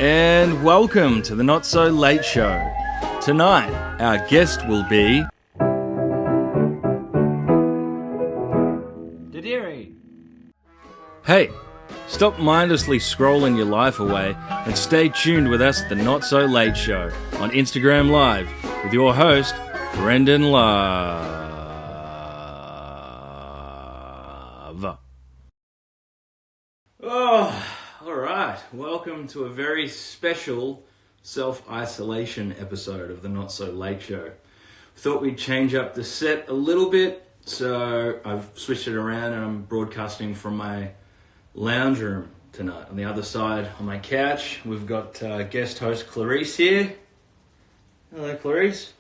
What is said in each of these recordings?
And welcome to the Not So Late Show. Tonight, our guest will be Didirri. Hey, stop mindlessly scrolling your life away and stay tuned with us at the Not So Late Show on Instagram Live with your host, Brendan Love. Oh, all right. Welcome to a very special self-isolation episode of the Not So Late Show. Thought we'd change up the set a little bit, so I've switched it around and I'm broadcasting from my lounge room tonight. On the other side, on my couch, we've got guest host Clarice here. Hello, Clarice.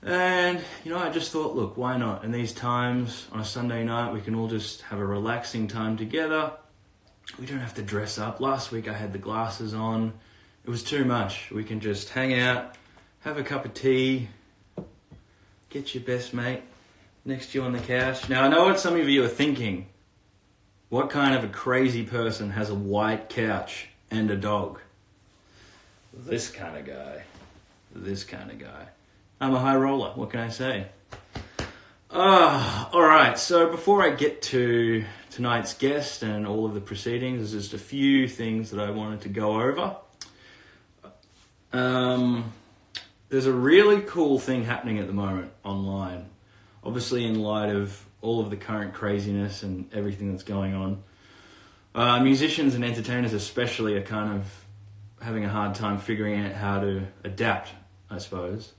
And, I just thought, look, why not? In these times, on a Sunday night, we can all just have a relaxing time together. We don't have to dress up. Last week I had the glasses on. It was too much. We can just hang out, have a cup of tea, get your best mate next to you on the couch. Now, I know what some of you are thinking. What kind of a crazy person has a white couch and a dog? This kind of guy. I'm a high roller. What can I say? All right. So before I get to tonight's guest and all of the proceedings, there's just a few things that I wanted to go over. There's a really cool thing happening at the moment online. Obviously, in light of all of the current craziness and everything that's going on, musicians and entertainers especially are kind of having a hard time figuring out how to adapt, I suppose.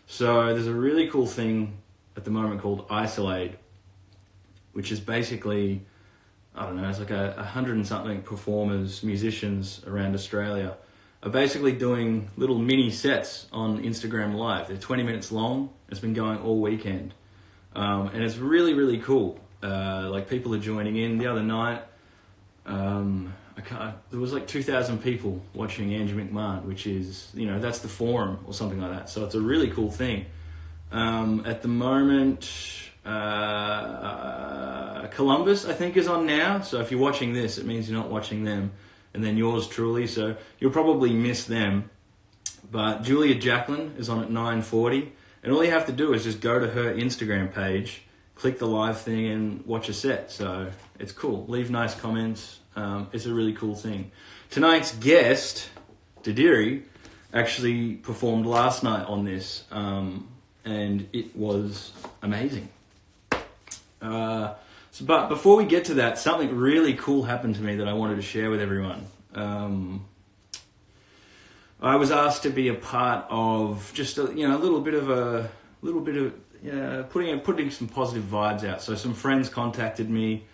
So there's a really cool thing at the moment called Isolate, which is basically, it's like 100 and something performers, musicians around Australia are basically doing little mini sets on Instagram Live. They're 20 minutes long. It's been going all weekend. And it's really, really cool. People are joining in. The other night, there was 2,000 people watching Angie McMahon, which is, that's the Forum or something like that. So it's a really cool thing. At the moment, Columbus, I think, is on now. So if you're watching this, it means you're not watching them. And then yours truly, so you'll probably miss them. But Julia Jacqueline is on at 9:40. And all you have to do is just go to her Instagram page, click the live thing and watch a set. So it's cool. Leave nice comments. It's a really cool thing. Tonight's guest, Didirri, actually performed last night on this. And it was amazing. But before we get to that, something really cool happened to me that I wanted to share with everyone. I was asked to be a part of just putting some positive vibes out. So some friends contacted me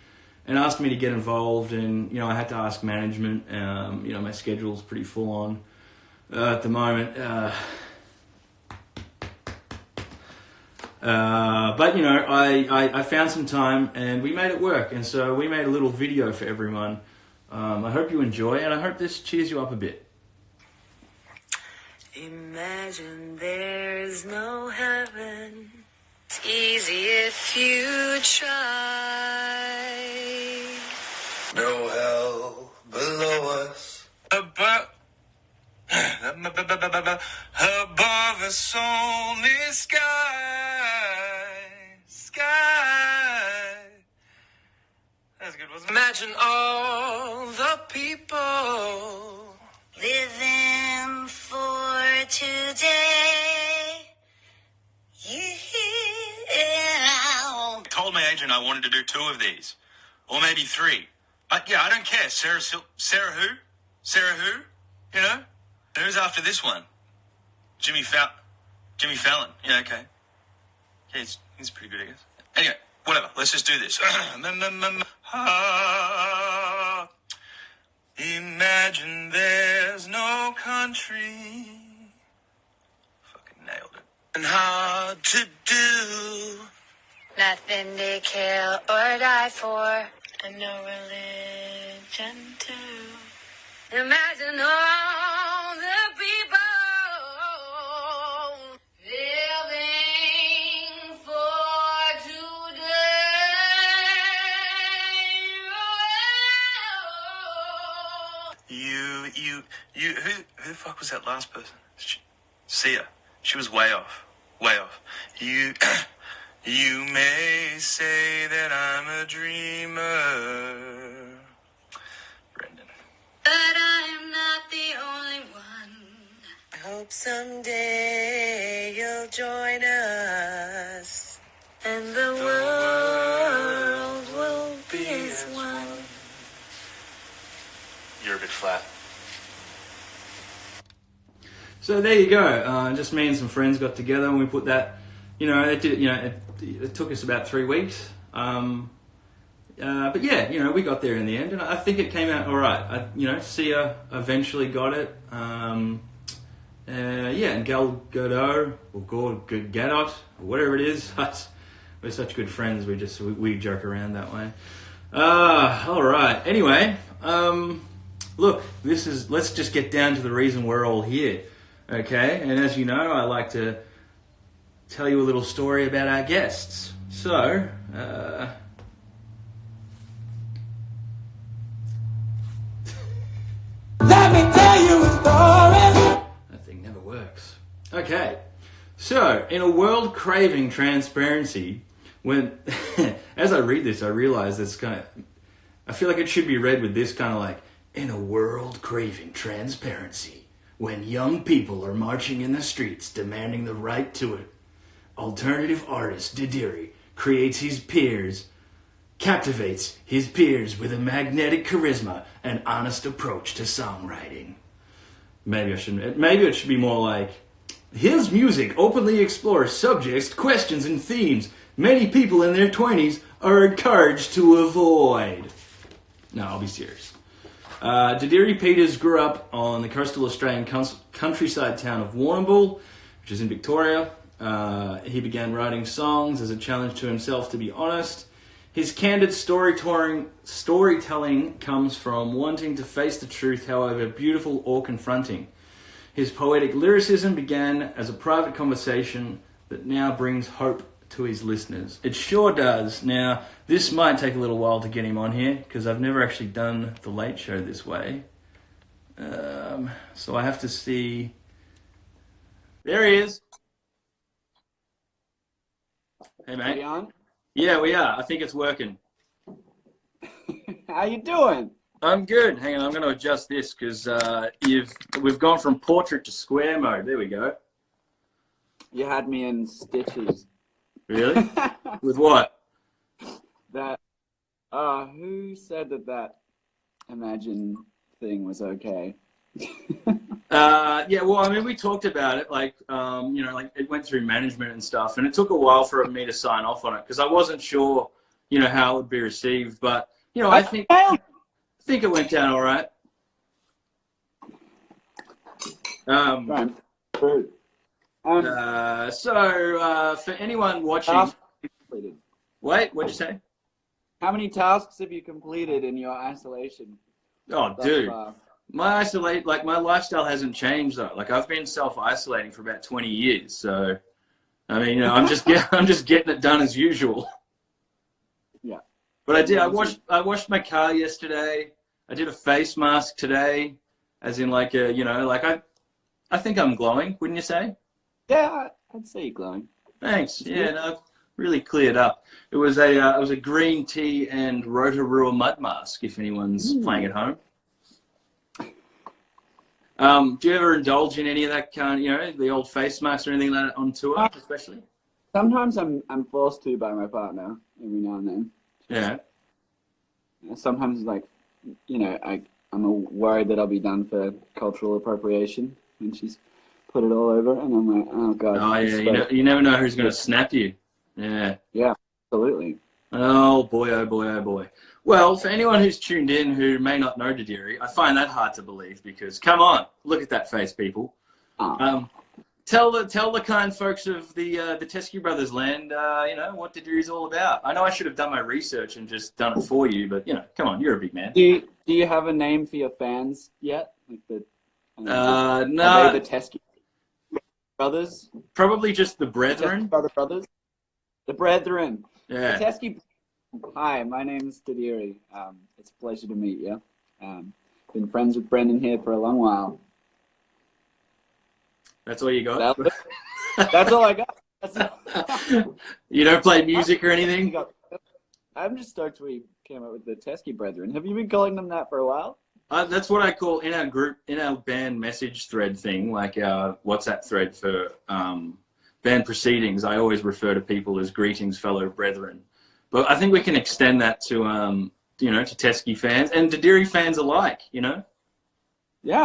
and asked me to get involved, and I had to ask management. My schedule's pretty full on at the moment. But I found some time and we made it work, and so we made a little video for everyone. I hope you enjoy, and I hope this cheers you up a bit. Imagine there's no heaven. It's easy if you try. No hell below us. Above us only sky. That's good, wasn't it? Imagine all the people Living for today. Yeah. I told my agent I wanted to do 2 of these, or maybe 3. I don't care. Sarah who? Sarah who? Who's after this one? Jimmy Fallon. Yeah, okay. Yeah, he's pretty good, I guess. Anyway, whatever. Let's just do this. Imagine there's no country. Fucking nailed it. And hard to do. Nothing to kill or die for. And no religion too. Imagine all the people living for today. Who the fuck was that last person? Sia. She was way off. Way off. You may say that I'm a dreamer. Brendan. But I'm not the only one. I hope someday you'll join us, and the world will be as one. You're a bit flat. So there you go. Just me and some friends got together and we put that. It took us about 3 weeks. But yeah, we got there in the end, and I think it came out all right. Sia eventually got it. And Gal Godot or Gadot or whatever it is. We're such good friends. We joke around that way. All right. Anyway, look, let's just get down to the reason we're all here. Okay, and as you know, I like to tell you a little story about our guests. So, let me tell you a story. That thing never works. Okay, so in a world craving transparency, when as I read this, I realize it's I feel like it should be read with this kind of like, in a world craving transparency, when young people are marching in the streets demanding the right to it, alternative artist Didirri captivates his peers with a magnetic charisma and honest approach to songwriting. Maybe it should be more like, his music openly explores subjects, questions, and themes many people in their 20s are encouraged to avoid. No, I'll be serious. Didirri Peters grew up on the coastal Australian countryside town of Warrnambool, which is in Victoria. He began writing songs as a challenge to himself to be honest. His candid storytelling comes from wanting to face the truth, however beautiful or confronting. His poetic lyricism began as a private conversation that now brings hope to his listeners. It sure does. Now, this might take a little while to get him on here, because I've never actually done The Late Show this way. So I have to see... There he is. Hey, mate. Are you on? Yeah, we are. I think it's working. How you doing? I'm good. Hang on, I'm going to adjust this because we've gone from portrait to square mode. There we go. You had me in stitches. Really? With what? That. Who said that Imagine thing was okay? Yeah, well, I mean, we talked about it, like it went through management and stuff, and it took a while for me to sign off on it because I wasn't sure, how it would be received, but I think it went down all right. Right. So for anyone watching, wait, what'd you say? How many tasks have you completed in your isolation? Oh, dude. My lifestyle hasn't changed though. Like, I've been self-isolating for about 20 years. So, I mean, I'm just getting it done as usual. Yeah. But I did. I washed my car yesterday. I did a face mask today, as in I think I'm glowing. Wouldn't you say? Yeah, I'd say you're glowing. Thanks. Yeah, no, really cleared up. It was a green tea and Rotorua mud mask. If anyone's playing at home. Do you ever indulge in any of that kind, the old face masks or anything like that on tour, especially? Sometimes I'm forced to by my partner every now and then. Yeah. Sometimes, I'm worried that I'll be done for cultural appropriation, and she's put it all over, and I'm like, oh god. Oh yeah, you never know who's going to snap you. Yeah. Yeah, absolutely. Oh boy, oh boy, oh boy. Well, for anyone who's tuned in who may not know Didirri, I find that hard to believe because, come on, look at that face, people. Tell the kind folks of the Teskey Brothers land, what Didirri's all about. I know I should have done my research and just done it for you, but come on, you're a big man. Do you have a name for your fans yet? Like no. Are they the Teskey Brothers? Probably just the Brethren. Brothers. The Brethren. Yeah. The Teskey. Hi, my name's Didirri. It's a pleasure to meet you. been friends with Brendan here for a long while. That's all you got? That's all I got. You don't play music or anything? I'm just stoked we came up with the Teskey Brethren. Have you been calling them that for a while? That's what I call in our band message thread thing, like our WhatsApp thread for band proceedings. I always refer to people as greetings, fellow brethren. But I think we can extend that to to Teskey fans and Didirri fans alike. Yeah,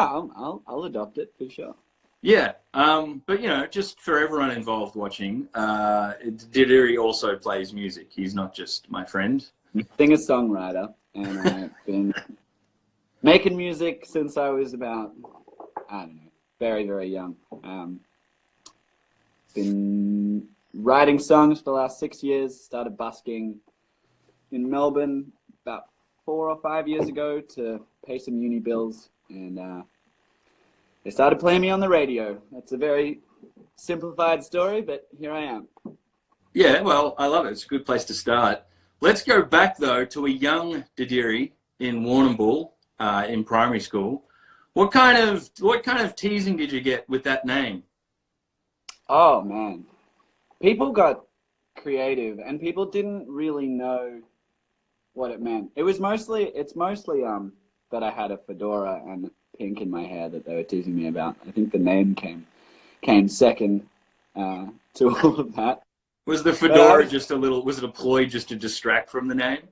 I'll adopt it for sure. Yeah, but just for everyone involved watching, Didirri also plays music. He's not just my friend. Singer-songwriter, and I've been making music since I was about, I don't know, very, very young. Been writing songs for the last 6 years. Started busking in Melbourne about 4 or 5 years ago to pay some uni bills, and they started playing me on the radio. That's a very simplified story, but here I am. Yeah, well, I love it. It's a good place to start. Let's go back, though, to a young Didirri in Warrnambool in primary school. What kind of teasing did you get with that name? Oh, man. People got creative, and people didn't really know what it meant. It's mostly that I had a fedora and pink in my hair that they were teasing me about. I think the name came second to all of that. Was the fedora was it a ploy just to distract from the name?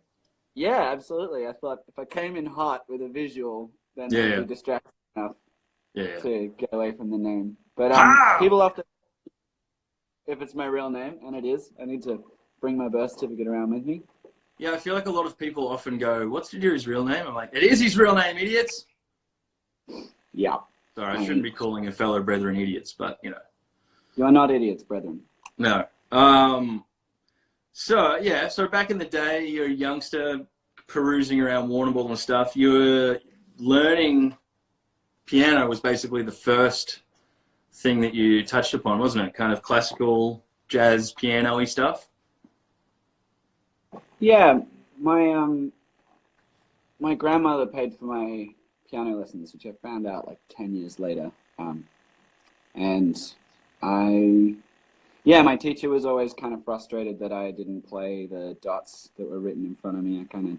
Yeah, absolutely. I thought if I came in hot with a visual, then I'd be distracted enough to get away from the name. But people often, if it's my real name, and it is, I need to bring my birth certificate around with me. Yeah, I feel like a lot of people often go, "What's Didirri's real name?" I'm like, "It is his real name, idiots." Yeah. Sorry, I shouldn't be calling a fellow brethren idiots, but You are not idiots, brethren. No. So back in the day, you're a youngster perusing around Warrnambool and stuff. You were learning piano was basically the first thing that you touched upon, wasn't it? Kind of classical, jazz, piano-y stuff? Yeah, my grandmother paid for my piano lessons, which I found out like 10 years later. My teacher was always kind of frustrated that I didn't play the dots that were written in front of me. I kind of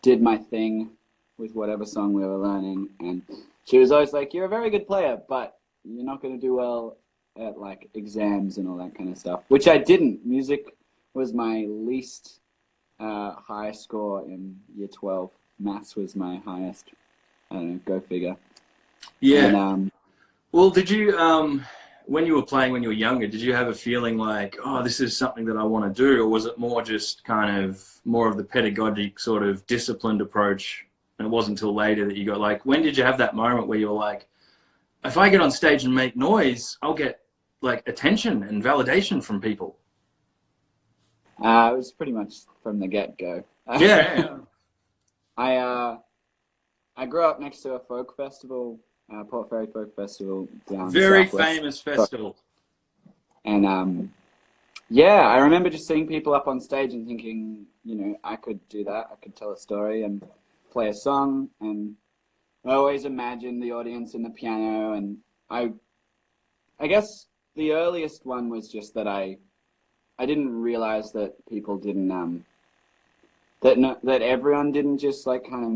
did my thing with whatever song we were learning, and she was always like, "You're a very good player, but you're not going to do well at like exams and all that kind of stuff," which I didn't. Music was my least high score in year 12. Maths was my highest. I don't know, go figure. Yeah. And, well, did you, when you were playing when you were younger, did you have a feeling like, oh, this is something that I want to do? Or was it more just kind of more of the pedagogic sort of disciplined approach? And it wasn't until later that you got like, when did you have that moment where you were like, if I get on stage and make noise, I'll get like attention and validation from people? it was pretty much from the get-go. Yeah. I grew up next to a folk festival, Port Fairy Folk Festival down Very southwest. famous festival. And I remember just seeing people up on stage and thinking, I could do that. I could tell a story and play a song. And I always imagined the audience and the piano. And I guess the earliest one was just that I didn't realize that people didn't that everyone didn't just like kind of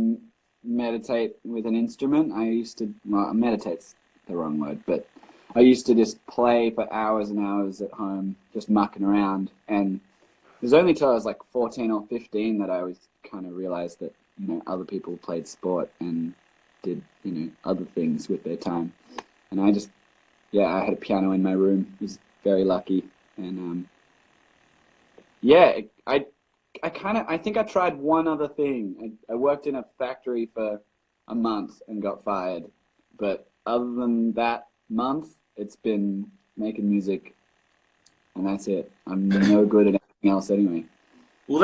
meditate with an instrument. Meditate's the wrong word, but I used to just play for hours and hours at home, just mucking around. And it was only till I was like 14 or 15 that I was kind of realized that, other people played sport and did, other things with their time. And I had a piano in my room. I was very lucky. And I think I tried one other thing. I worked in a factory for a month and got fired. But other than that month, it's been making music, and that's it. I'm no good at anything else anyway. Well,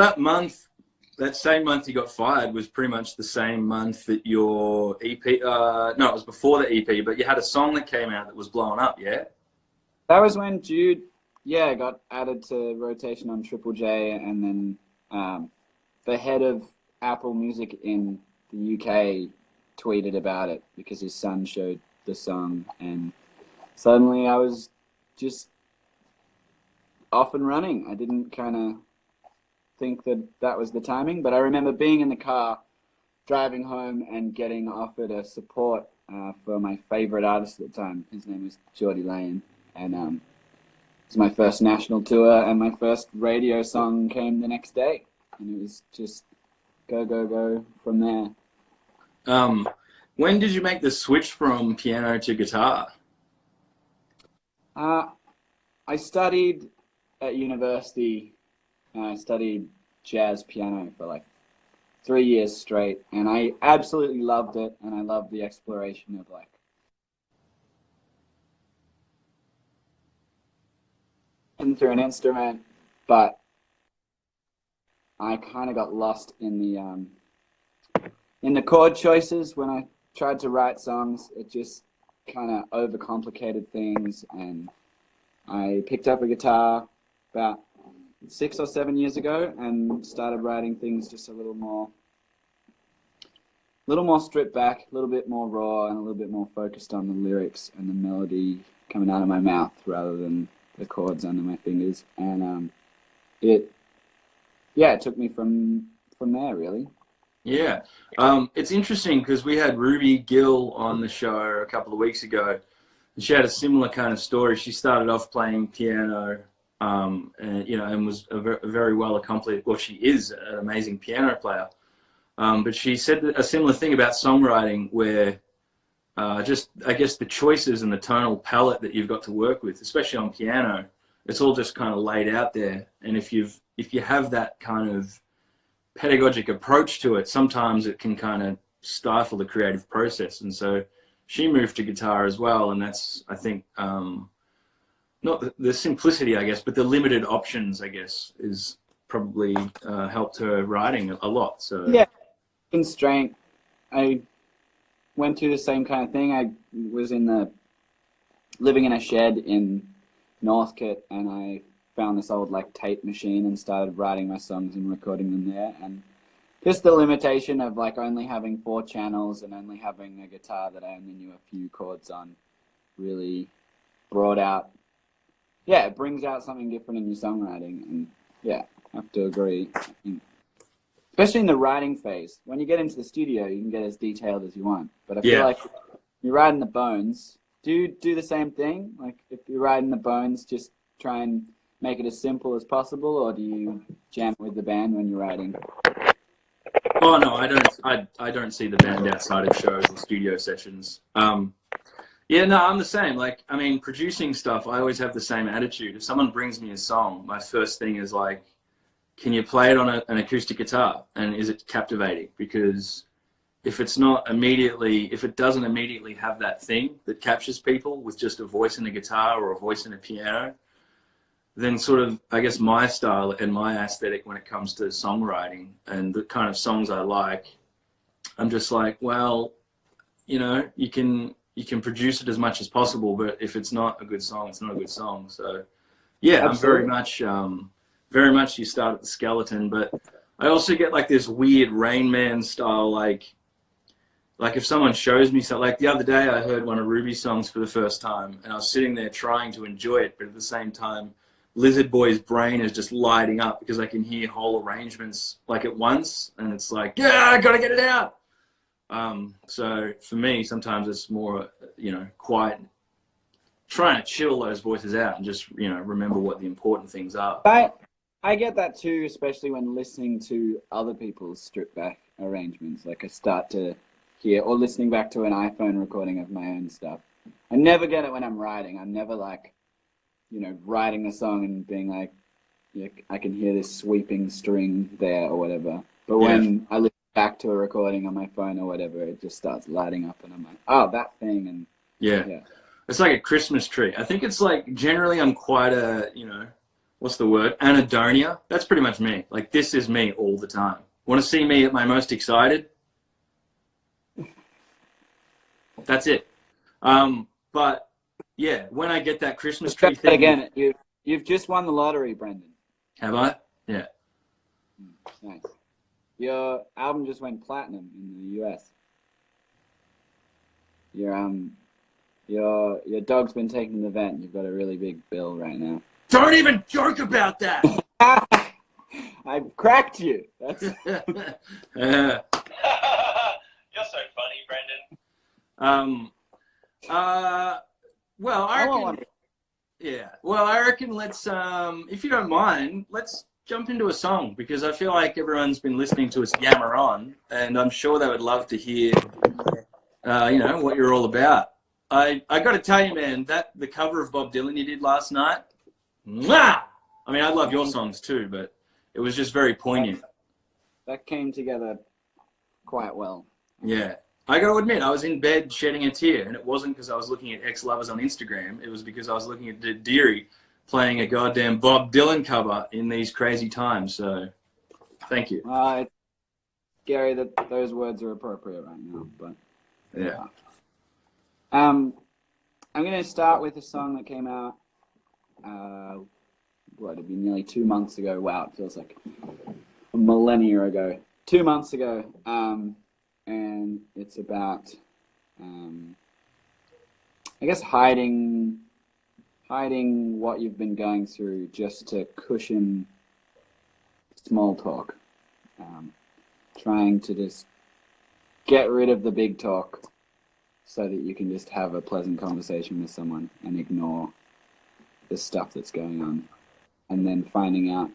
that same month you got fired was pretty much the same month that your EP, no, it was before the EP, but you had a song that came out that was blowing up, yeah? That was when Jude, got added to rotation on Triple J, and then the head of Apple Music in the UK tweeted about it because his son showed the song, and suddenly I was just off and running. I didn't kind of think that that was the timing, but I remember being in the car driving home and getting offered a support for my favorite artist at the time. His name was Geordie Lane, and it was my first national tour, and my first radio song came the next day, and it was just go from there. When did you make the switch from piano to guitar? I studied at university. I studied jazz piano for like 3 years straight, and I absolutely loved it, and I loved the exploration of like through an instrument, but I kind of got lost in the chord choices when I tried to write songs. It just kind of overcomplicated things, and I picked up a guitar about 6 or 7 years ago and started writing things just a little more stripped back, a little bit more raw, and a little bit more focused on the lyrics and the melody coming out of my mouth rather than the chords under my fingers. And it took me from there, really. Yeah. It's interesting because we had Ruby Gill on the show a couple of weeks ago, and she had a similar kind of story. She started off playing piano, and was a very well accomplished. Well, she is an amazing piano player. But she said a similar thing about songwriting, where I guess the choices and the tonal palette that you've got to work with, especially on piano, it's all just kind of laid out there. And if you have that kind of pedagogic approach to it, sometimes it can kind of stifle the creative process. And so she moved to guitar as well, and that's, I think, not the simplicity, I guess, but the limited options, I guess, is probably helped her writing a lot. So yeah, constraint. I went through the same kind of thing. I was living in a shed in Northcote, and I found this old like tape machine and started writing my songs and recording them there. And just the limitation of like only having 4 channels and only having a guitar that I only knew a few chords on really brought out, it brings out something different in your songwriting. And yeah, I have to agree. Especially in the writing phase. When you get into the studio, you can get as detailed as you want. But I feel like you're writing the bones. Do you do the same thing? Like if you're writing the bones, just try and make it as simple as possible, or do you jam with the band when you're writing? Oh no, I don't see the band outside of shows or studio sessions. Yeah, no, I'm the same. Like, I mean, producing stuff, I always have the same attitude. If someone brings me a song, my first thing is like, can you play it on an acoustic guitar? And is it captivating? Because if it doesn't immediately have that thing that captures people with just a voice and a guitar or a voice and a piano, then sort of, I guess, my style and my aesthetic when it comes to songwriting and the kind of songs I like, I'm just like, well, you can produce it as much as possible, but if it's not a good song, it's not a good song. So yeah, Absolutely. I'm very much you start at the skeleton, but I also get like this weird Rain Man style, like if someone shows me something, like the other day I heard one of Ruby's songs for the first time and I was sitting there trying to enjoy it, but at the same time, Lizard Boy's brain is just lighting up because I can hear whole arrangements like at once, and it's like, yeah, I gotta get it out. So for me, sometimes it's more, quiet, trying to chill those voices out and just, remember what the important things are. I get that too, especially when listening to other people's stripped back arrangements. Like I start to hear, or listening back to an iPhone recording of my own stuff. I never get it when I'm writing. I'm never like, writing a song and being like, I can hear this sweeping string there or whatever. But when I listen back to a recording on my phone or whatever, it just starts lighting up and I'm like, oh, that thing. And yeah. It's like a Christmas tree. I think it's like, generally I'm quite a, what's the word? Anhedonia. That's pretty much me. Like, this is me all the time. Want to see me at my most excited? That's it. But yeah, when I get that Christmas tree thing again, you've just won the lottery, Brendan. Have I? Yeah. Nice. Your album just went platinum in the US. Your dog's been taken to the vet. And you've got a really big bill right now. Don't even joke about that. I cracked you. That's You're so funny, Brendan. Well, I reckon. Yeah. Well, I reckon let's, if you don't mind, let's jump into a song because I feel like everyone's been listening to us yammer on, and I'm sure they would love to hear, what you're all about. I got to tell you, man, that the cover of Bob Dylan you did last night, mwah! I mean, I love your songs too, but it was just very poignant. That came together quite well. Yeah. I got to admit, I was in bed shedding a tear, and it wasn't because I was looking at ex-lovers on Instagram. It was because I was looking at Didirri playing a goddamn Bob Dylan cover in these crazy times. So, thank you. It's scary that those words are appropriate right now, but yeah. I'm going to start with a song that came out, it'd be nearly 2 months ago. Wow, it feels like a millennia ago. 2 months ago. And it's about, I guess, hiding what you've been going through just to cushion small talk. Trying to just get rid of the big talk so that you can just have a pleasant conversation with someone and ignore the stuff that's going on. And then finding out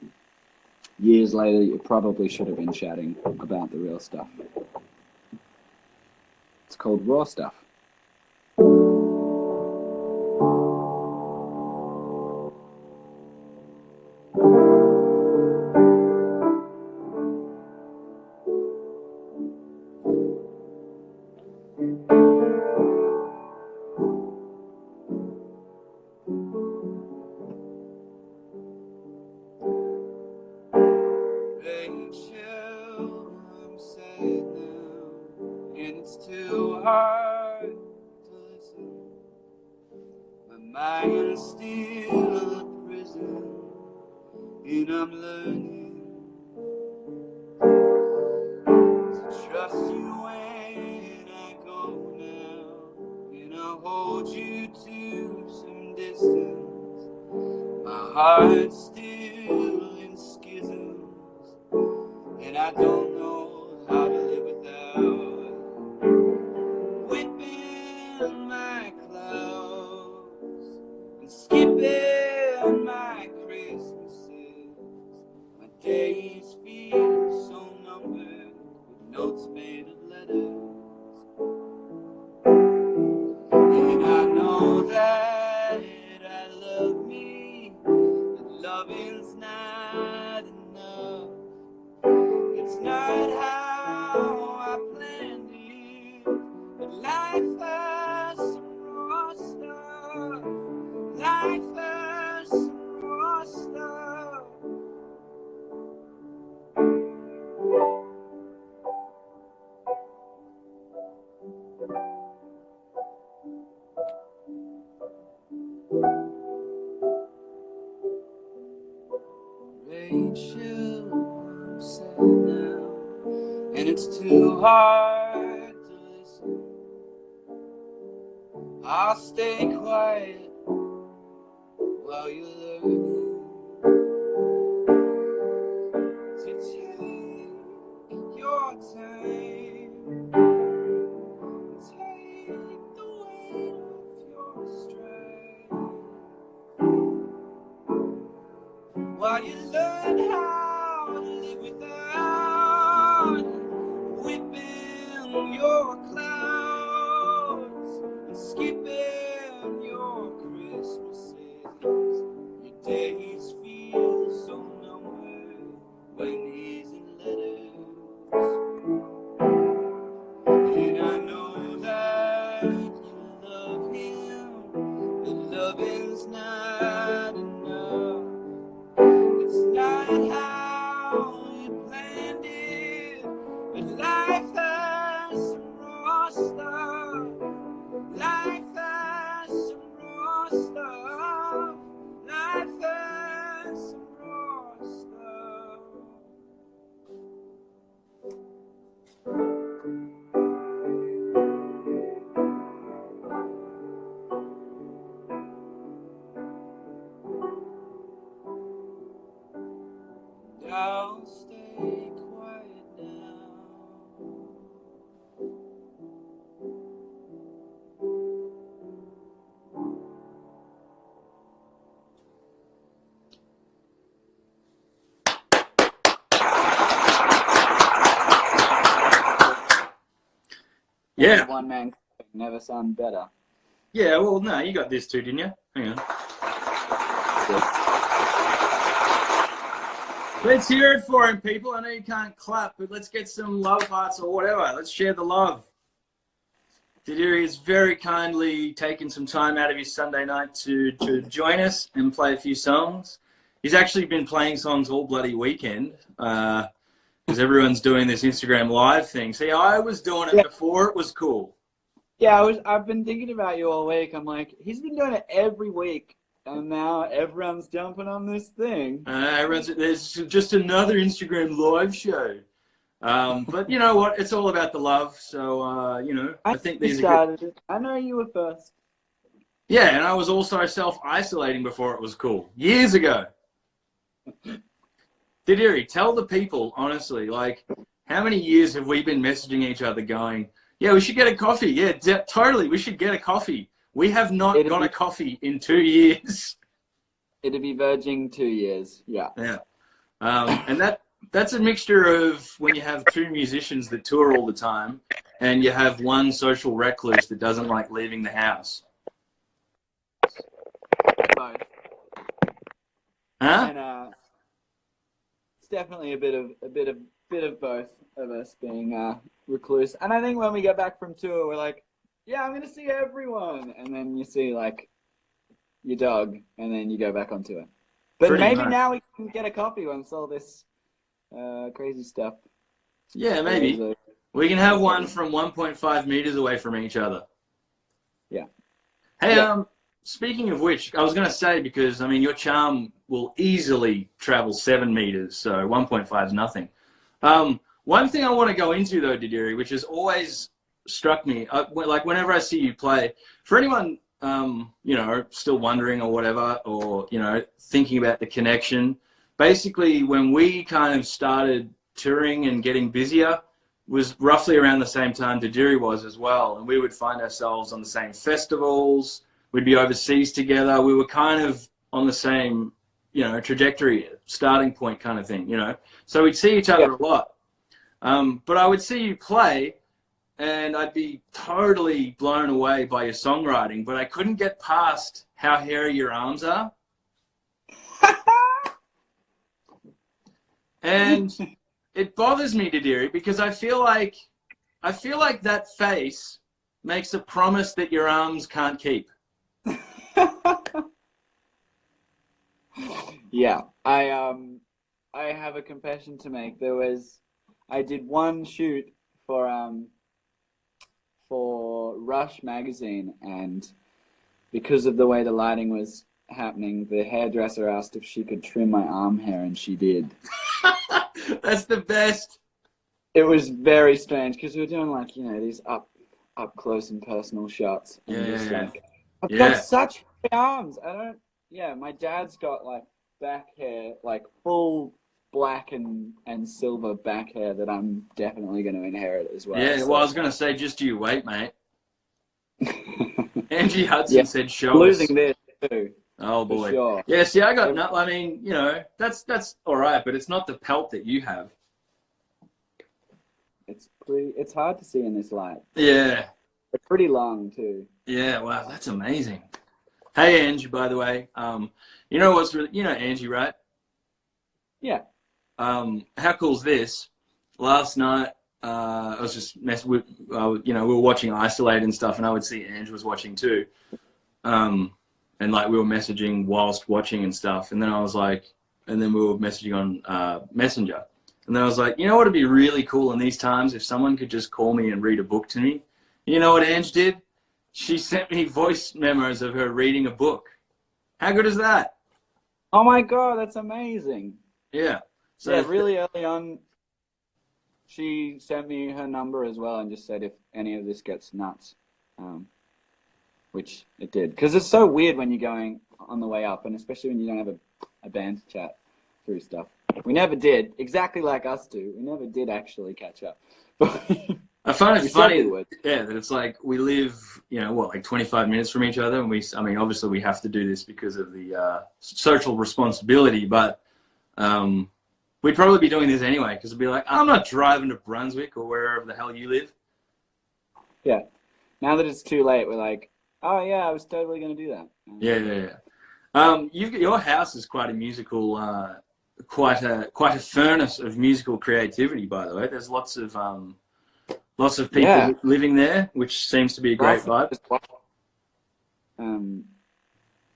years later you probably should have been chatting about the real stuff. It's called Raw Stuff. Rachel, I'm sad now, and it's too hard to listen. I'll stay quiet while you're learning to take your time, take the weight off your stride, while you learn how to live without whipping your clouds and skipping your Christmases. Your days feel so numbered when these in letters. And I know that you love him, but loving's not enough. It's not how you planned it, but life has some raw Yeah. One man never sound better. Yeah, well, no, you got this too, didn't you? Hang on. Let's hear it for him, people. I know you can't clap, but let's get some love hearts or whatever. Let's share the love. Didirri has very kindly taken some time out of his Sunday night to join us and play a few songs. He's actually been playing songs all bloody weekend because everyone's doing this Instagram Live thing. See, I was doing it before it was cool. Yeah, I've been thinking about you all week. I'm like, he's been doing it every week. And now everyone's jumping on this thing. There's just another Instagram Live show. But you know what? It's all about the love. So, you know, I think these are good. I know you were first. Yeah, and I was also self-isolating before it was cool. Years ago. Didirri, tell the people, honestly, like, how many years have we been messaging each other going, yeah, we should get a coffee. Yeah, totally, we should get a coffee. We have not got a coffee in 2 years. It'd be verging 2 years, yeah. Yeah. And that's a mixture of when you have two musicians that tour all the time and you have one social recluse that doesn't like leaving the house. Both. Huh? And it's definitely a bit of both of us being recluse. And I think when we get back from tour, we're like, yeah, I'm gonna see everyone, and then you see like your dog, and then you go back on tour. But Pretty maybe much. now we can get a coffee once all this crazy stuff. Yeah, maybe. We can have one from 1.5 meters away from each other. Yeah. Hey, speaking of which, I was going to say, because, I mean, your charm will easily travel 7 meters, so 1.5 is nothing. One thing I want to go into, though, Didirri, which has always struck me, like whenever I see you play, for anyone, you know, still wondering or whatever, or, you know, thinking about the connection, basically when we kind of started touring and getting busier was roughly around the same time Didirri was as well. And we would find ourselves on the same festivals. We'd be overseas together. We were kind of on the same, you know, trajectory, starting point kind of thing, you know. So we'd see each other a lot. But I would see you play and I'd be totally blown away by your songwriting, but I couldn't get past how hairy your arms are. And it bothers me, Didirri, because I feel like that face makes a promise that your arms can't keep. Yeah, I have a confession to make. I did one shoot for Rush magazine, and because of the way the lighting was happening, the hairdresser asked if she could trim my arm hair, and she did. That's the best. It was very strange because we were doing like, you know, these up close and personal shots, and like, I've got such hairy arms. My dad's got like back hair, like full black and silver back hair that I'm definitely going to inherit as well. Yeah, so. well, I was going to say, just you wait, mate. Angie Hudson said, show us. Losing this too. Oh, boy. Sure. Yeah, see, I got nothing. I mean, you know, that's all right, but it's not the pelt that you have. It's hard to see in this light. Yeah. They're pretty long, too. Yeah, wow, that's amazing. Hey, Angie, by the way, you know what's really, you know Angie, right? Yeah. How cool's this? Last night, I was just messing with, you know, we were watching Isolate and stuff, and I would see Angie was watching too. And like we were messaging whilst watching and stuff, and then I was like, and then we were messaging on Messenger, and then I was like, you know what would be really cool in these times if someone could just call me and read a book to me. You know what Ange did? She sent me voice memos of her reading a book. How good is that? Oh my God, that's amazing. Yeah. So yeah, really early on, she sent me her number as well and just said if any of this gets nuts, which it did. Because it's so weird when you're going on the way up, and especially when you don't have a band to chat through stuff. We never did, exactly like us two. We never did actually catch up. I find it funny, that it's like we live, you know, like 25 minutes from each other, and I mean, obviously we have to do this because of the social responsibility, but we'd probably be doing this anyway, because it'd be like, I'm not driving to Brunswick or wherever the hell you live. yeah. Now that it's too late, we're like, oh yeah, I was totally going to do that. Yeah. Your house is quite a musical, quite a furnace of musical creativity. By the way, there's lots of people living there, which seems to be a great vibe.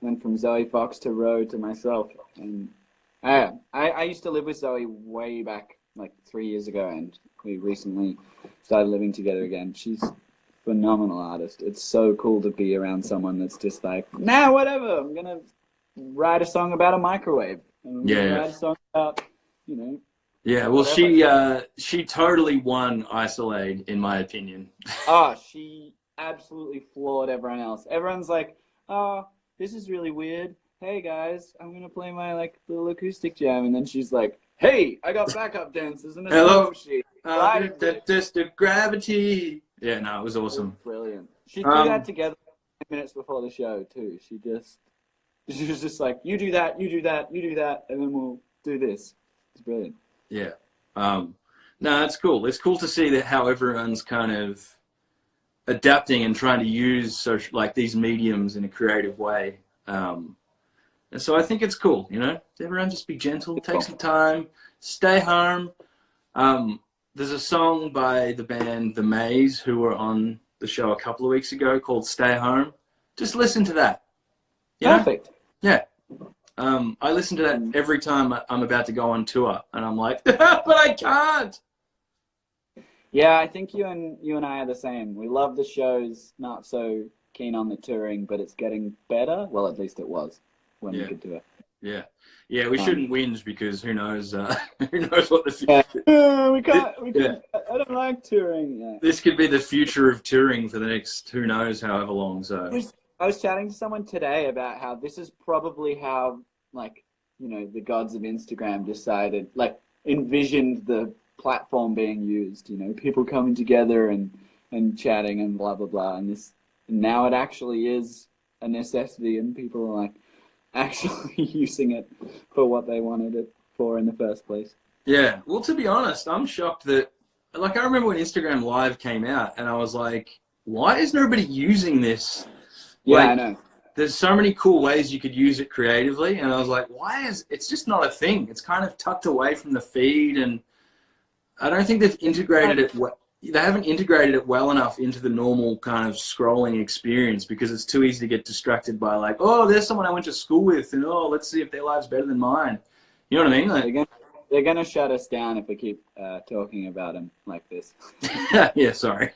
Went from Zoe Fox to Ro to myself, and I used to live with Zoe way back like 3 years ago, and we recently started living together again. She's a phenomenal artist. It's so cool to be around someone that's just like, nah, whatever. I'm gonna write a song about a microwave. And write a song about, you know. Yeah, well, she totally won Isolate, in my opinion. Oh, she absolutely floored everyone else. Everyone's like, oh, this is really weird. Hey guys, I'm gonna play my like little acoustic jam, and then she's like, "Hey, I got backup dancers and a hello, sheet. test of gravity." Yeah, no, it was awesome. It was brilliant. She threw that together 10 minutes before the show too. She was just like, "You do that, you do that, you do that, and then we'll do this." It's brilliant. Yeah. No, it's cool. It's cool to see that how everyone's kind of adapting and trying to use these mediums in a creative way. And so I think it's cool, you know. Everyone just be gentle, take some time, stay home. There's a song by the band The Maze, who were on the show a couple of weeks ago, called Stay Home. Just listen to that. Perfect. Yeah. I listen to that every time I'm about to go on tour, and I'm like, but I can't. Yeah, I think you and I are the same. We love the shows, not so keen on the touring, but it's getting better. Well, at least it was when we could do it. Yeah. We shouldn't whinge because who knows? Who knows what the future? We can't. I don't like touring. Yeah. This could be the future of touring for the next who knows however long. So I was chatting to someone today about how this is probably how, like, you know, the gods of Instagram decided, like, envisioned the platform being used. You know, people coming together and chatting and blah blah blah, and now it actually is a necessity, and people are like actually using it for what they wanted it for in the first place. Yeah, well, to be honest, I'm shocked that, like, I remember when Instagram Live came out, and I was like, why is nobody using this? Yeah, like, I know. There's so many cool ways you could use it creatively, and I was like, it's just not a thing. It's kind of tucked away from the feed, and I don't think they've integrated it. They haven't integrated it well enough into the normal kind of scrolling experience, because it's too easy to get distracted by, like, oh, there's someone I went to school with, and oh, let's see if their life's better than mine. You know what I mean? Like, they're gonna shut us down if we keep talking about them like this. Yeah, sorry.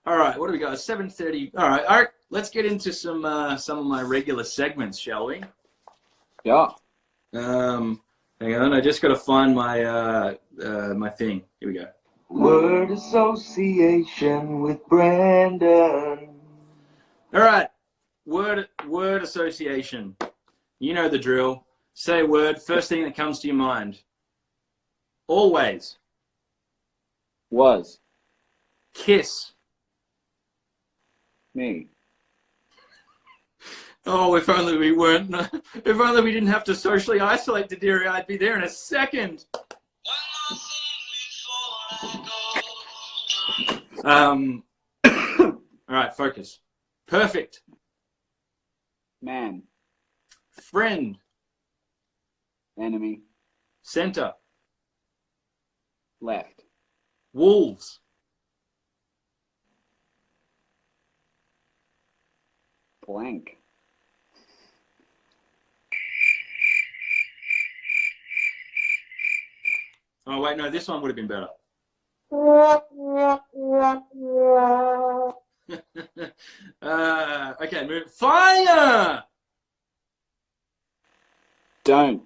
All right, what do we got? 7:30. All right. Let's get into some of my regular segments, shall we? Yeah. Hang on, I just got to find my my thing. Here we go. Word association with Brandon. All right, word association. You know the drill. Say a word. First thing that comes to your mind. Always. Was. Kiss. Me. Oh, if only we weren't. If only we didn't have to socially isolate Didirri, I'd be there in a second. All right, focus. Perfect. Man. Friend. Enemy. Center. Left. Wolves. Blank. Oh, wait, no, this one would have been better. Okay, move. Fire! Don't.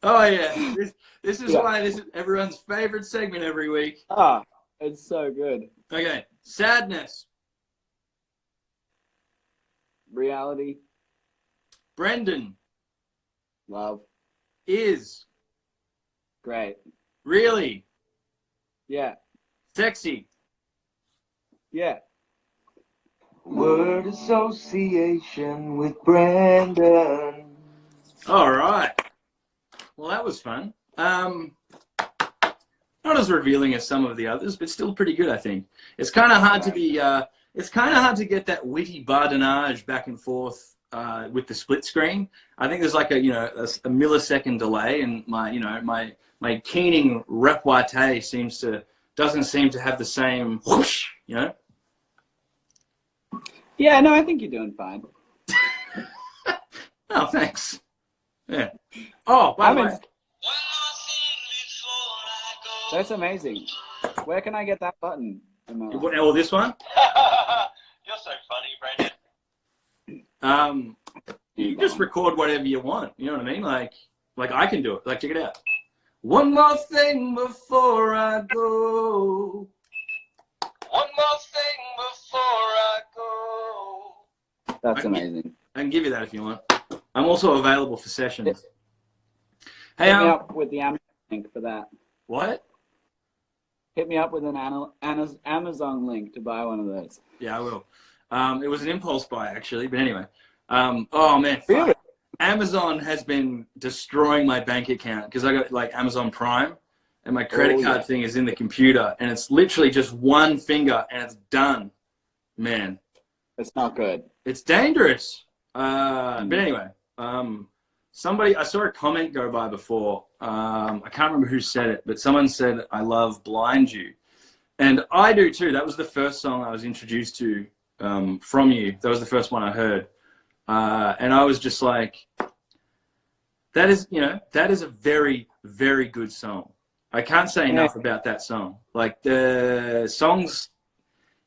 Oh, yeah. This is why this is everyone's favorite segment every week. Ah, it's so good. Okay, sadness. Reality. Brendan. Love. Is. Great. Really. Yeah. Sexy. Yeah. Word association with Brandon. All right. Well, that was fun. Not as revealing as some of the others, but still pretty good, I think. It's kind of hard to be. It's kind of hard to get that witty badinage back and forth with the split screen. I think there's like a millisecond delay, and my keening repartee doesn't seem to have the same whoosh, Yeah, no, I think you're doing fine. Oh, thanks. Yeah. Oh, by the way. That's amazing. Where can I get that button? Oh, this one? You're so funny, Brandon. You just record whatever you want. You know what I mean? Like I can do it. Like, check it out. One more thing before I go. One more thing before I go. That's amazing. I can give you that if you want. I'm also available for sessions. Hey, hit me up with the Amazon link for that. What? Hit me up with an Amazon link to buy one of those. Yeah, I will. It was an impulse buy, actually. But anyway. Oh, man. Really? Amazon has been destroying my bank account because I got like Amazon Prime and my credit card thing is in the computer and it's literally just one finger and it's done. Man. It's not good. It's dangerous. But anyway, I saw a comment go by before. I can't remember who said it, but someone said, I love Blind You. And I do too. That was the first song I was introduced to from you. That was the first one I heard. And I was just like, that is a very, very good song. I can't say enough about that song. Like the songs,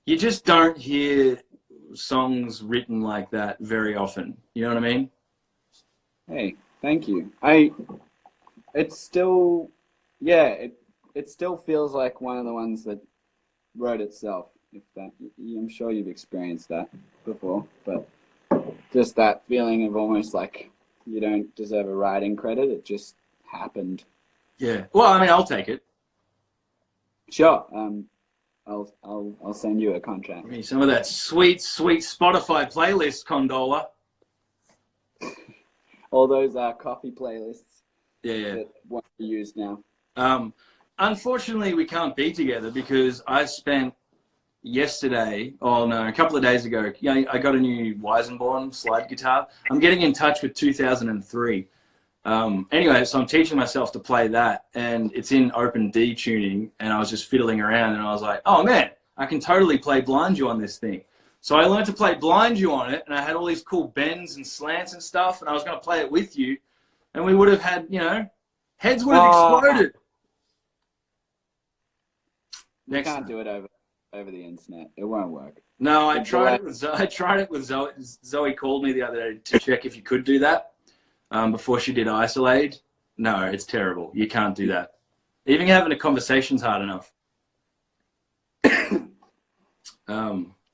you just don't hear songs written like that very often. You know what I mean? Hey, thank you. It still feels like one of the ones that wrote itself. I'm sure you've experienced that before, but just that feeling of almost like you don't deserve a writing credit. It just happened. Yeah. Well, I mean, I'll take it. Sure. I'll send you a contract. Give me some of that sweet, sweet Spotify playlist, Condola. All those coffee playlists. Yeah. That won't be used now. Unfortunately, we can't be together because I spent a couple of days ago, I got a new Weizenborn slide guitar. I'm getting in touch with 2003. Anyway, so I'm teaching myself to play that, and it's in open D tuning, and I was just fiddling around, and I was like, oh man, I can totally play Blind You on this thing. So I learned to play Blind You on it, and I had all these cool bends and slants and stuff, and I was going to play it with you, and we would have had, heads would have exploded. You can't do it over the internet. It won't work. No, I tried it with Zoe. Zoe called me the other day to check if you could do that before she did Isolate. No, it's terrible. You can't do that. Even having a conversation's hard enough.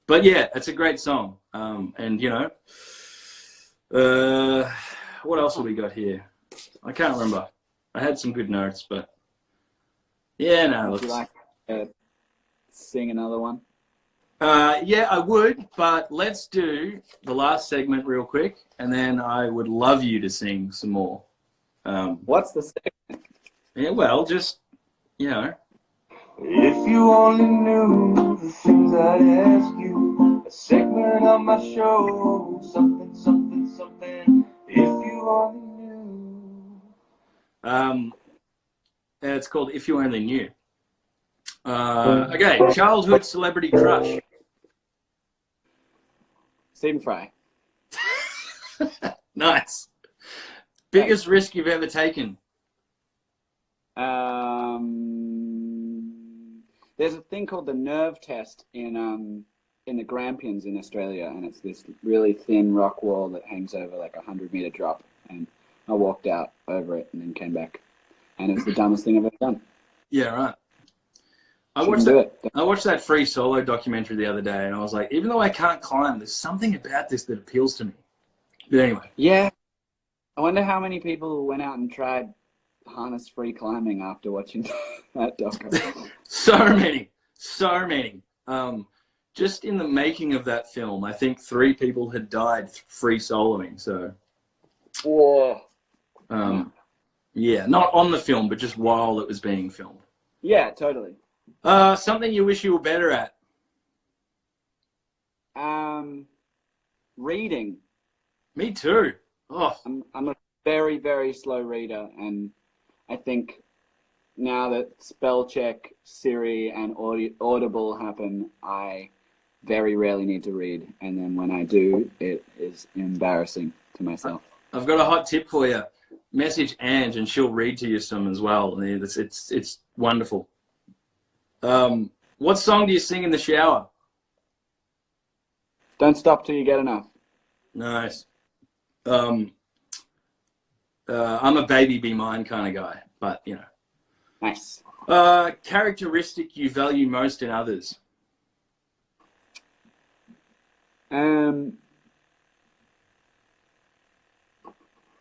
But yeah, it's a great song. And what else have we got here? I can't remember. I had some good notes, but yeah, no. Would you like to sing another one? Yeah, I would, but let's do the last segment real quick, and then I would love you to sing some more. What's the segment? Yeah, well, just, If you only knew the things I'd ask you, a segment of my show, something, something, something. If you only knew. It's called If You Only Knew. Okay, childhood celebrity crush. Stephen Fry. Nice. Biggest risk you've ever taken? There's a thing called the nerve test in the Grampians in Australia, and it's this really thin rock wall that hangs over like 100-meter drop, and I walked out over it and then came back, and it was the dumbest thing I've ever done. Yeah, right. I watched that Free Solo documentary the other day, and I was like, even though I can't climb, there's something about this that appeals to me. But anyway. Yeah. I wonder how many people went out and tried harness-free climbing after watching that documentary. So many. Just in the making of that film, I think 3 people had died free soloing. So, whoa. Yeah, not on the film, but just while it was being filmed. Yeah, totally. Something you wish you were better at. Reading. Me too. Oh, I'm a very, very slow reader, and I think now that spell check, Siri, and Audible happen, I very rarely need to read, and then when I do, it is embarrassing to myself. I've got a hot tip for you. Message Ange, and she'll read to you some as well. It's wonderful. What song do you sing in the shower? Don't stop till you get enough. Nice. I'm a baby be mine kind of guy, but you know. Nice. Characteristic you value most in others.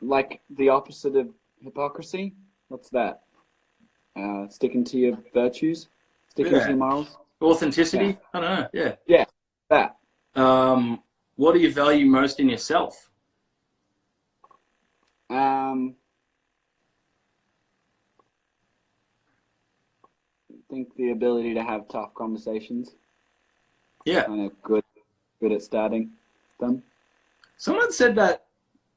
Like the opposite of hypocrisy. What's that? Sticking to your virtues, sticking to your morals. Authenticity. Yeah. I don't know. Yeah. Yeah, that. What do you value most in yourself? I think the ability to have tough conversations. Yeah. Kind of good at starting them. Someone said that.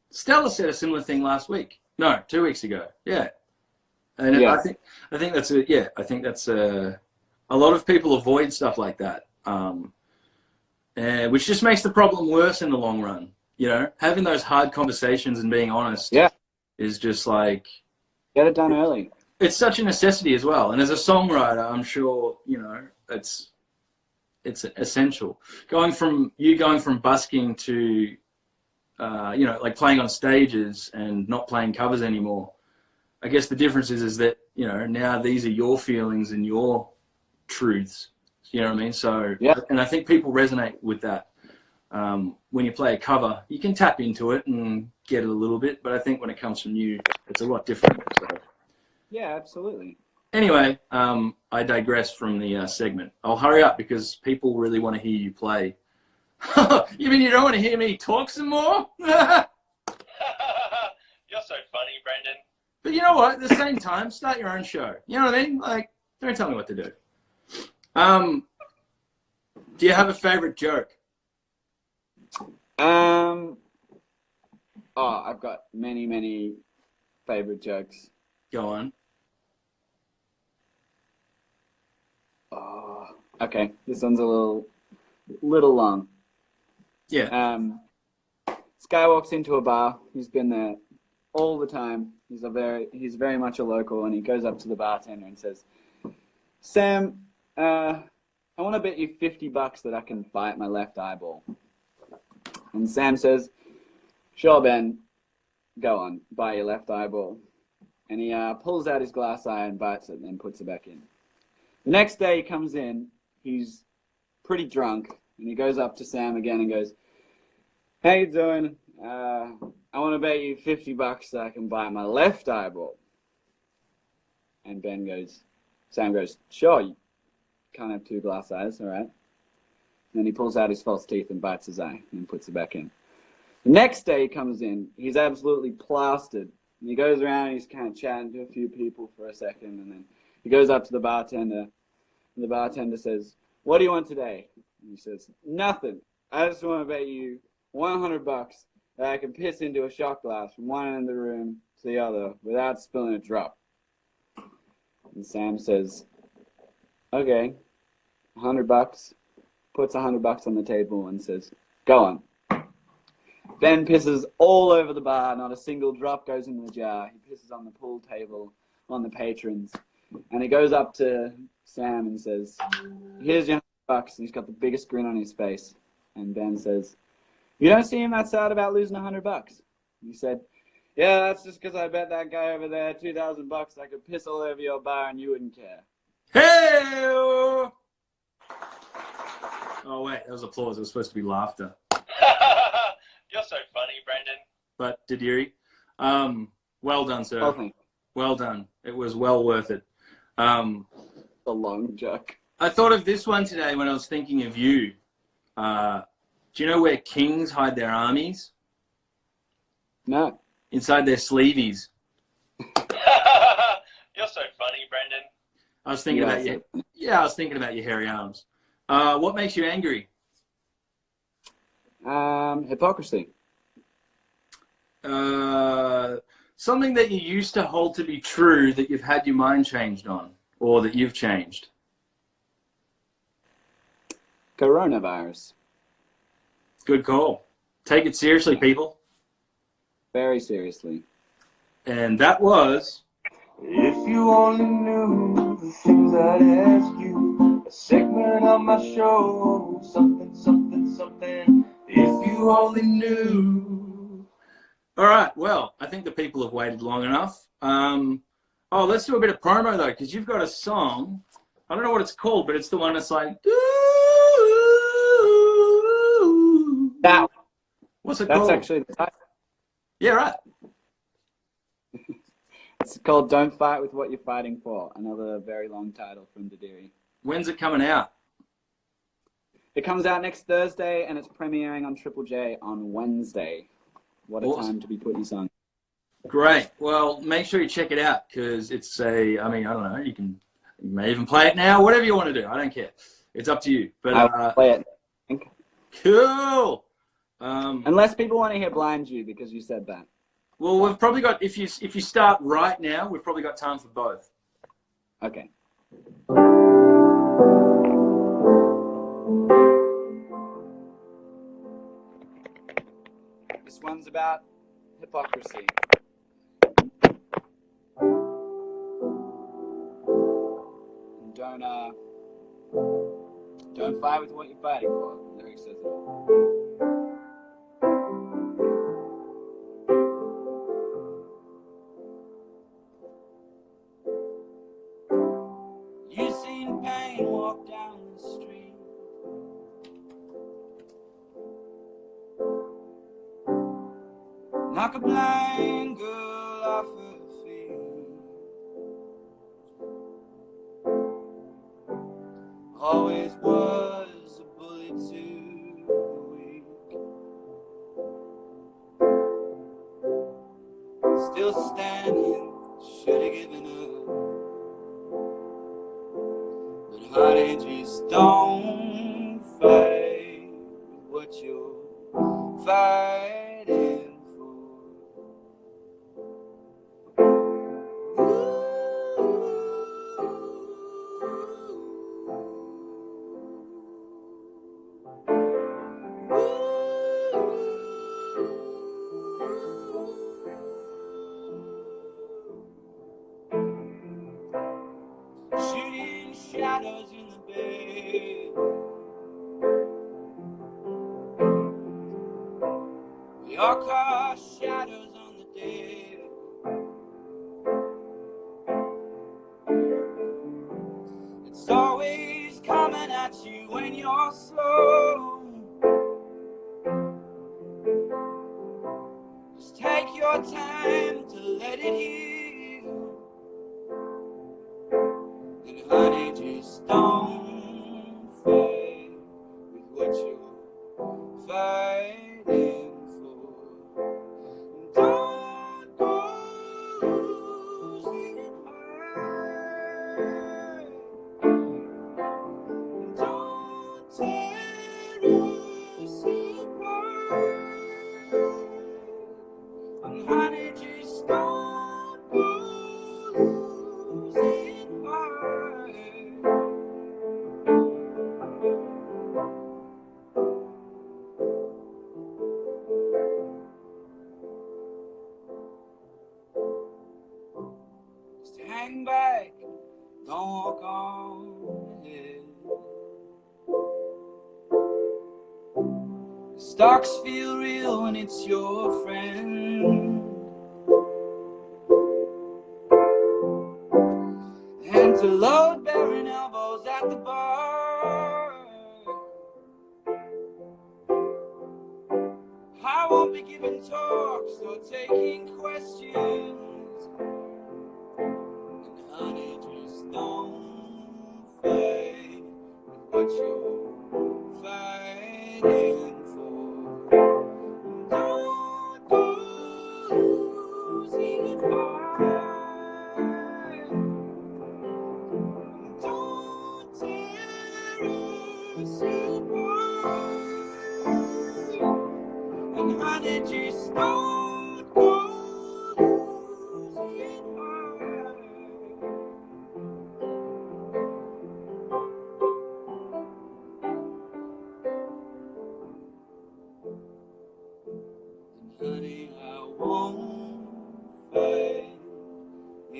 Stella said a similar thing last week. No, 2 weeks ago. Yeah. And Yeah. I think that's a lot of people avoid stuff like that. Which just makes the problem worse in the long run. You know, having those hard conversations and being honest is just like... Get it done early. It's such a necessity as well. And as a songwriter, I'm sure, you know, it's essential. Going from busking to, you know, like playing on stages and not playing covers anymore. I guess the difference is that, you know, now these are your feelings and your truths. You know what I mean? So, and I think people resonate with that. When you play a cover, you can tap into it and get it a little bit, but I think when it comes from you, it's a lot different. So. Yeah, absolutely. Anyway, I digress from the segment. I'll hurry up because people really want to hear you play. You mean you don't want to hear me talk some more? You're so funny, Brendan. But you know what? At the same time, start your own show. You know what I mean? Like, don't tell me what to do. Do you have a favorite joke? I've got many favorite jokes. Go on. Oh, okay. This one's a little long. Yeah. This guy walks into a bar. He's been there all the time. He's very much a local, and he goes up to the bartender and says, "Sam, I want to bet you $50 that I can bite my left eyeball." And Sam says, "Sure, Ben. Go on, bite your left eyeball." And he pulls out his glass eye and bites it and then puts it back in. The next day he comes in, he's pretty drunk, and he goes up to Sam again and goes, "How you doing? I want to bet you $50 that I can bite my left eyeball." And Sam goes, "Sure, you can't have two glass eyes, all right?" And then he pulls out his false teeth and bites his eye and puts it back in. The next day he comes in, he's absolutely plastered. And he goes around and he's kind of chatting to a few people for a second, and then he goes up to the bartender, and the bartender says, "What do you want today?" And he says, "Nothing. I just want to bet you $100 that I can piss into a shot glass from one end of the room to the other without spilling a drop." And Sam says, "Okay, $100, puts $100 on the table and says, "Go on." Ben pisses all over the bar. Not a single drop goes in the jar. He pisses on the pool table, on the patrons. And he goes up to Sam and says, "Here's your $100. And he's got the biggest grin on his face. And Ben says, "You don't seem that sad about losing $100. And he said, "Yeah, that's just because I bet that guy over there $2,000 I could piss all over your bar and you wouldn't care." Hey! Oh, wait, that was applause. It was supposed to be laughter. You're so funny, Brendan. But, Didirri, well done, sir. Okay. Well done. It was well worth it. A long joke. I thought of this one today when I was thinking of you. Do you know where kings hide their armies? No. Inside their sleeveys. I was thinking about you. Yeah, I was thinking about your hairy arms. What makes you angry? Hypocrisy. Something that you used to hold to be true that you've had your mind changed on, or that you've changed. Coronavirus. Good call. Take it seriously, people. Very seriously. And that was... If you only knew the things I'd ask you, a segment on my show, something, something, something. If you only knew. All right, well, I think the people have waited long enough. Let's do a bit of promo, though, because you've got a song. I don't know what it's called, but it's the one that's like... That. What's it called? That's actually the title. Yeah, right. It's called Don't Fight With What You're Fighting For. Another very long title from Didirri. When's it coming out? It comes out next Thursday, and it's premiering on Triple J on Wednesday. What a time to be putting song. Great. Well, make sure you check it out, because it's I don't know, you may even play it now, whatever you want to do. I don't care. It's up to you. But I'll play it. I think. Cool. Unless people want to hear Blind You, because you said that. Well, we've probably got, if you start right now, we've probably got time for both. Okay. This one's about hypocrisy. Don't fight with what you're fighting for. The lyric says it all. You seen pain walk down the street. Knock a blind girl off her feet. Always was a bully to the weak. Still standing, should have given up. But honey, just don't fight with what you're fighting for. Shooting shadows in the bed. Your car shadows on the dead. It's always coming at you when you're slow. Just take your time to let it heal. And honey, just don't fight with what you're fighting for. Don't go losing your heart. Don't tear us apart. And honey, just don't go losing heart. Just hang back, don't walk on ahead. The stocks feel real when it's your friend. And to load bearing elbows at the bar. I won't be giving talks or taking questions. And honey, just don't fight with what you're fighting for. Don't go losing your heart.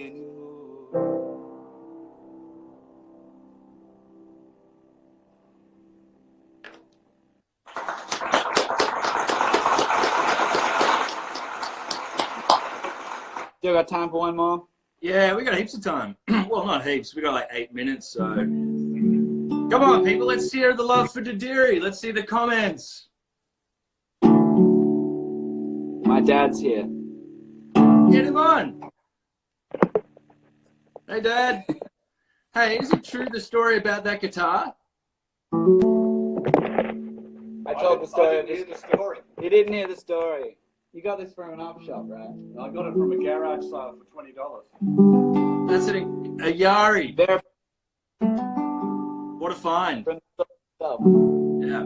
anymore. Still got time for one more? Yeah, we got heaps of time. Well, not heaps. We got like 8 minutes, so come on, people. Let's hear the love for Didirri. Let's see the comments. My dad's here. Get him on. Hey, Dad. Hey, is it true the story about that guitar? I told the story. I didn't hear the story. You didn't hear the story. You got this from an op shop, right? I got it from a garage sale for $20. That's a Yari. There What a find. from the shop. Yeah.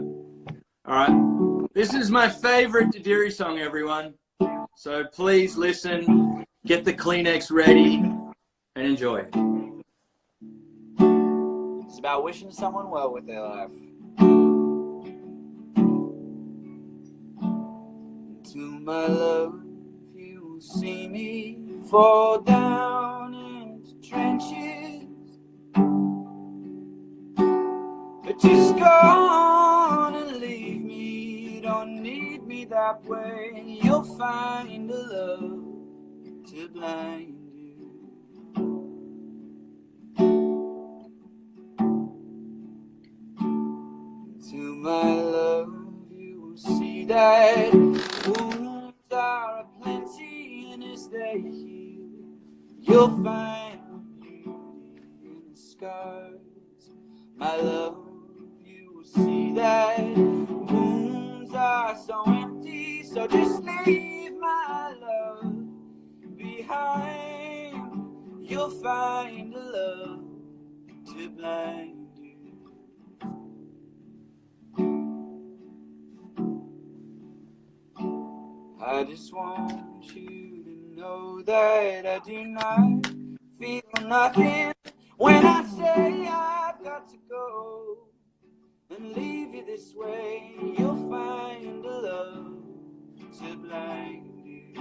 All right. This is my favorite Didirri song, everyone. So please listen, get the Kleenex ready, and enjoy. It's about wishing someone well with their life. To my love, you see me fall down into trenches, but you're gone and leave me. You don't need me that way. You'll find a love to blind you. To my love, you will see that wounds are aplenty, and as they heal, you'll find beauty in the scars. My love, you will see that wounds are so empty, so just leave my love behind. You'll find a love to blind you. I just want you to know that I do not feel nothing when I say I've got to go and leave you this way. You'll find a love to blind you.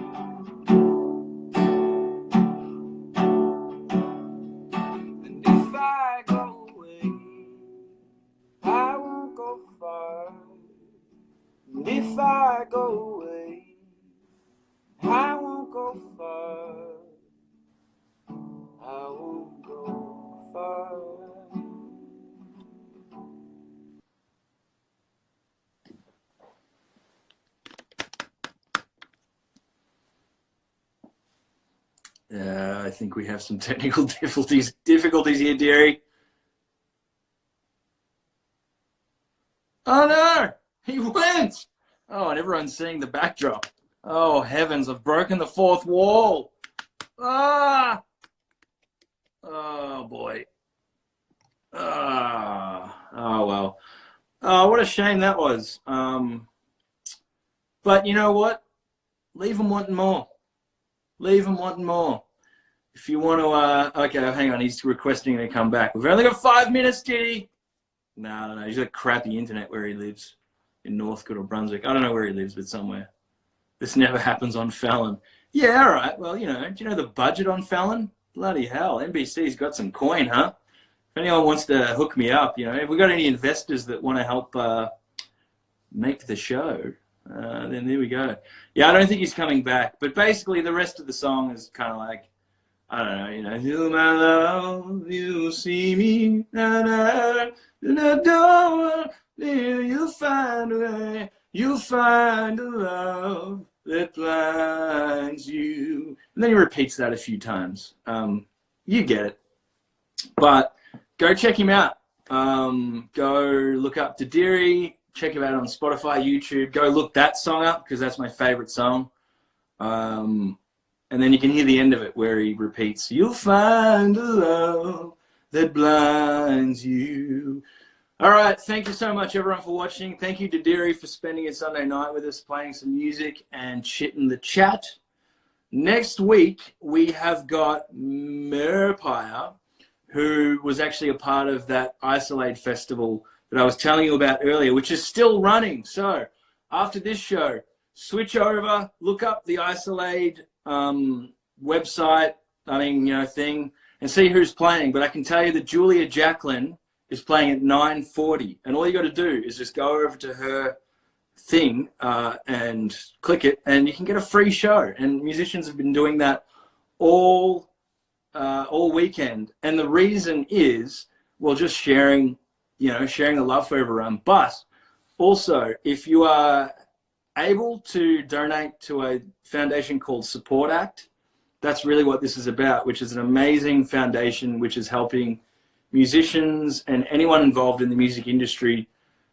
And if I go away, I won't go far. And if I go away, I won't go far. I won't go far. I think we have some technical difficulties here, Didirri. Oh no! He went! Oh, and everyone's seeing the backdrop. Oh, heavens, I've broken the fourth wall. Ah! Oh, boy. Ah. Oh, well. Oh, what a shame that was. But you know what? Leave them wanting more. Leave them wanting more. If you want to, okay, hang on, he's requesting to come back. We've only got 5 minutes, Diddy. No, he's got crappy internet where he lives. In Northcote or Brunswick. I don't know where he lives, but somewhere. This never happens on Fallon. Yeah, all right. Well, you know, do you know the budget on Fallon? Bloody hell. NBC's got some coin, huh? If anyone wants to hook me up, you know, if we got any investors that want to help make the show, then there we go. Yeah, I don't think he's coming back. But basically, the rest of the song is kind of like, I don't know, you know, to my love, you see me, you'll find a way, you'll find a love that blinds you. And then he repeats that a few times. You get it. But go check him out. Go look up Didirri, check him out on Spotify, YouTube. Go look that song up because that's my favorite song. And then you can hear the end of it where he repeats, you'll find a love that blinds you. All right, thank you so much, everyone, for watching. Thank you, Didirri, for spending a Sunday night with us, playing some music and chitting the chat. Next week, we have got Merpire, who was actually a part of that Isolate festival that I was telling you about earlier, which is still running. So after this show, switch over, look up the Isolate website, thing and see who's playing. But I can tell you that Julia Jacqueline is playing at 9:40, and all you got to do is just go over to her thing and click it, and you can get a free show. And musicians have been doing that all weekend, and the reason is, well, just sharing the love for everyone. But also, if you are able to donate to a foundation called Support Act, that's really what this is about, which is an amazing foundation which is helping musicians and anyone involved in the music industry,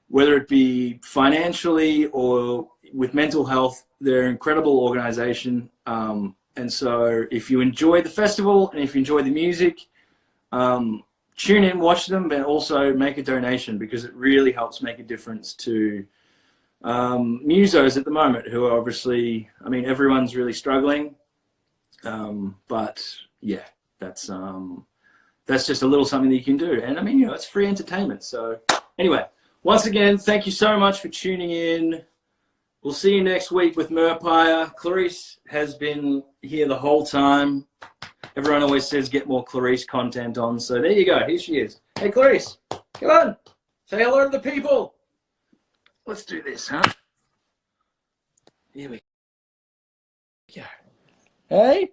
whether it be financially or with mental health. They're an incredible organization. And so if you enjoy the festival and if you enjoy the music, tune in, watch them, but also make a donation, because it really helps make a difference to musos at the moment, who are obviously, everyone's really struggling. But yeah, that's just a little something that you can do. And it's free entertainment. So anyway, once again, thank you so much for tuning in. We'll see you next week with Murpire. Clarice has been here the whole time. Everyone always says get more Clarice content on. So there you go. Here she is. Hey, Clarice, come on. Say hello to the people. Let's do this, huh? Here we go. Hey.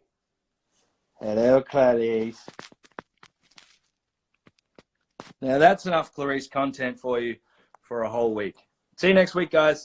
Hello, Clarice. Now that's enough Clarice content for you for a whole week. See you next week, guys.